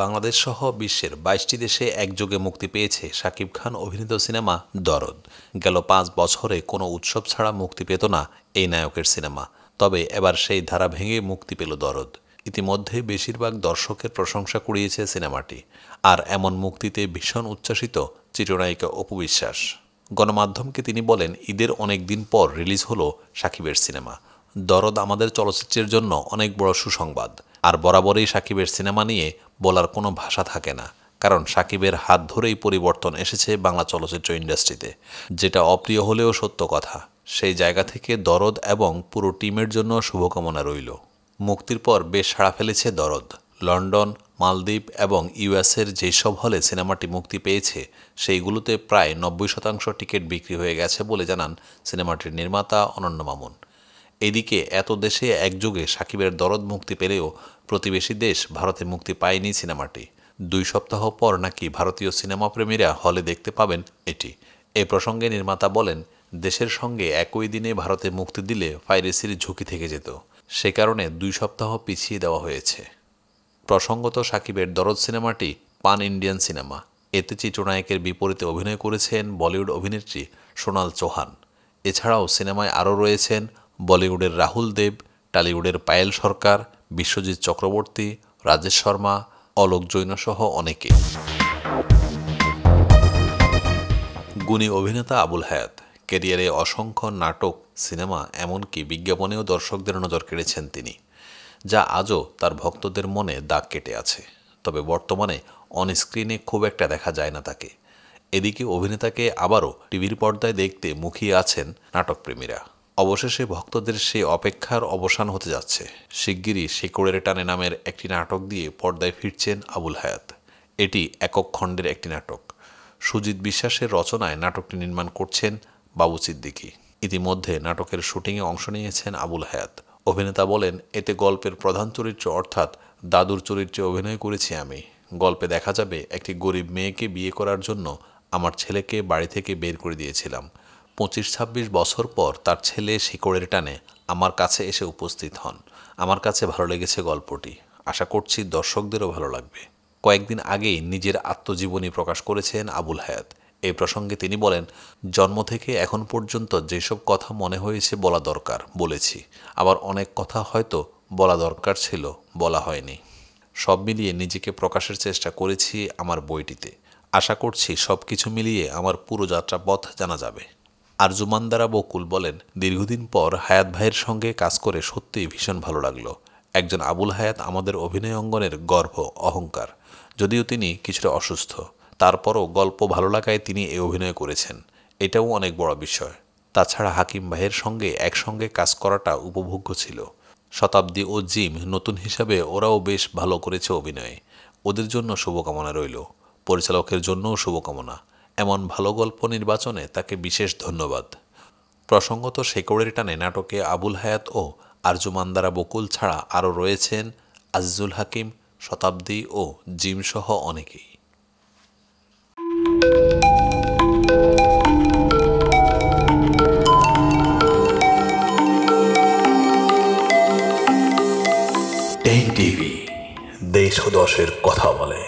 বাংলাদেশ সহ বিশ্বের ২২টি দেশে একযোগে মুক্তি পেয়েছে শাকিব খান অভিনীত সিনেমা দরদ। গেল ৫ বছরে কোনো উৎসব ছাড়া মুক্তি পেত না এই নায়কের সিনেমা। তবে এবার সেই ধারা ভেঙে মুক্তি পেল দরদ। ইতিমধ্যে বেশিরভাগ দর্শকের প্রশংসা কুড়িয়েছে সিনেমাটি। আর এমন মুক্তিতে ভীষণ উচ্ছ্বসিত চিত্রনায়িকা অপু বিশ্বাস। গণমাধ্যমকে তিনি বলেন, ঈদের অনেক দিন পর রিলিজ হলো শাকিবের সিনেমা দরদ। আমাদের চলচ্চিত্রের জন্য অনেক বড় সুসংবাদ। আর বরাবরই শাকিবের সিনেমা নিয়ে বলার কোনো ভাষা থাকে না, কারণ শাকিবের হাত ধরেই পরিবর্তন এসেছে বাংলা চলচ্চিত্র ইন্ডাস্ট্রিতে, যেটা অপ্রিয় হলেও সত্য কথা। সেই জায়গা থেকে দরদ এবং পুরো টিমের জন্য শুভকামনা রইল। মুক্তির পর বেশ সাড়া ফেলেছে দরদ। লন্ডন, মালদ্বীপ এবং ইউএসের যেসব হলে সিনেমাটি মুক্তি পেয়েছে সেইগুলোতে প্রায় ৯০% টিকিট বিক্রি হয়ে গেছে বলে জানান সিনেমাটির নির্মাতা অনন্য মামুন। এদিকে এত দেশে একযোগে শাকিবের দরদ মুক্তি পেলেও প্রতিবেশী দেশ ভারতে মুক্তি পায়নি সিনেমাটি। ২ সপ্তাহ পর নাকি ভারতীয় সিনেমাপ্রেমীরা হলে দেখতে পাবেন এটি। এ প্রসঙ্গে নির্মাতা বলেন, দেশের সঙ্গে একই দিনে ভারতে মুক্তি দিলে পাইরেসির ঝুঁকি থেকে যেত, সে কারণে ২ সপ্তাহ পিছিয়ে দেওয়া হয়েছে। প্রসঙ্গত, শাকিবের দরদ সিনেমাটি পান ইন্ডিয়ান সিনেমা। এতে চিত্রনায়কের বিপরীতে অভিনয় করেছেন বলিউড অভিনেত্রী সোনাল চৌহান। এছাড়াও সিনেমায় আরও রয়েছেন বলিউডের রাহুল দেব, টালিউডের পায়েল সরকার, বিশ্বজিৎ চক্রবর্তী, রাজেশ শর্মা, অলোক জৈনসহ অনেকে। গুণী অভিনেতা আবুল হায়াত। ক্যারিয়ারে অসংখ্য নাটক, সিনেমা, এমনকি বিজ্ঞাপনেও দর্শকদের নজর কেড়েছেন তিনি, যা আজও তার ভক্তদের মনে দাগ কেটে আছে। তবে বর্তমানে অনস্ক্রিনে খুব একটা দেখা যায় না তাকে। এদিকে অভিনেতাকে আবারও টিভির পর্দায় দেখতে মুখিয়ে আছেন নাটকপ্রেমীরা। অবশেষে ভক্তদের সেই অপেক্ষার অবসান হতে যাচ্ছে। শিগগিরই শেকড়ের টানে নামের একটি নাটক দিয়ে পর্দায় ফিরছেন আবুল হায়াত। এটি একক খণ্ডের একটি নাটক। সুজিত বিশ্বাসের রচনায় নাটকটি নির্মাণ করছেন বাবু সিদ্দিকী। ইতিমধ্যে নাটকের শুটিংয়ে অংশ নিয়েছেন আবুল হায়াত। অভিনেতা বলেন, এতে গল্পের প্রধান চরিত্র অর্থাৎ দাদুর চরিত্রে অভিনয় করেছি আমি। গল্পে দেখা যাবে একটি গরিব মেয়েকে বিয়ে করার জন্য আমার ছেলেকে বাড়ি থেকে বের করে দিয়েছিলাম। ২৫-২৬ বছর পর তার ছেলে শিকড়ের টানে আমার কাছে এসে উপস্থিত হন। আমার কাছে ভালো লেগেছে গল্পটি। আশা করছি দর্শকদেরও ভালো লাগবে। কয়েকদিন আগেই নিজের আত্মজীবনী প্রকাশ করেছেন আবুল হায়াত। এই প্রসঙ্গে তিনি বলেন, জন্ম থেকে এখন পর্যন্ত যেসব কথা মনে হয়েছে বলা দরকার বলেছি, আবার অনেক কথা হয়তো বলা দরকার ছিল বলা হয়নি। সব মিলিয়ে নিজেকে প্রকাশের চেষ্টা করেছি আমার বইটিতে। আশা করছি সব কিছু মিলিয়ে আমার পুরো যাত্রাপথ জানা যাবে। আরজুমান্দারা বকুল বলেন, দীর্ঘদিন পর হায়াত ভাইয়ের সঙ্গে কাজ করে সত্যিই ভীষণ ভালো লাগলো। একজন আবুল হায়াত আমাদের অভিনয় অঙ্গনের গর্ব, অহংকার। যদিও তিনি কিছুটা অসুস্থ, তারপরও গল্প ভালো লাগায় তিনি এ অভিনয় করেছেন, এটাও অনেক বড় বিষয়। তাছাড়া হাকিম ভাইয়ের সঙ্গে একসঙ্গে কাজ করাটা উপভোগ্য ছিল। শতাব্দী ও জিম নতুন হিসাবে ওরাও বেশ ভালো করেছে অভিনয়ে। ওদের জন্য শুভকামনা রইল। পরিচালকের জন্যও শুভকামনা। এমন ভালো গল্প নির্বাচনে তাকে বিশেষ ধন্যবাদ। প্রসঙ্গত, শেকড়ের টানে নাটকে আবুল হায়াত ও আরজুমান্দারা বকুল ছাড়া আরও রয়েছেন আজিজুল হাকিম, শতাব্দী ও জিম সহ অনেকেই। টেন টিভি, দেশ ও দশের কথা বলে।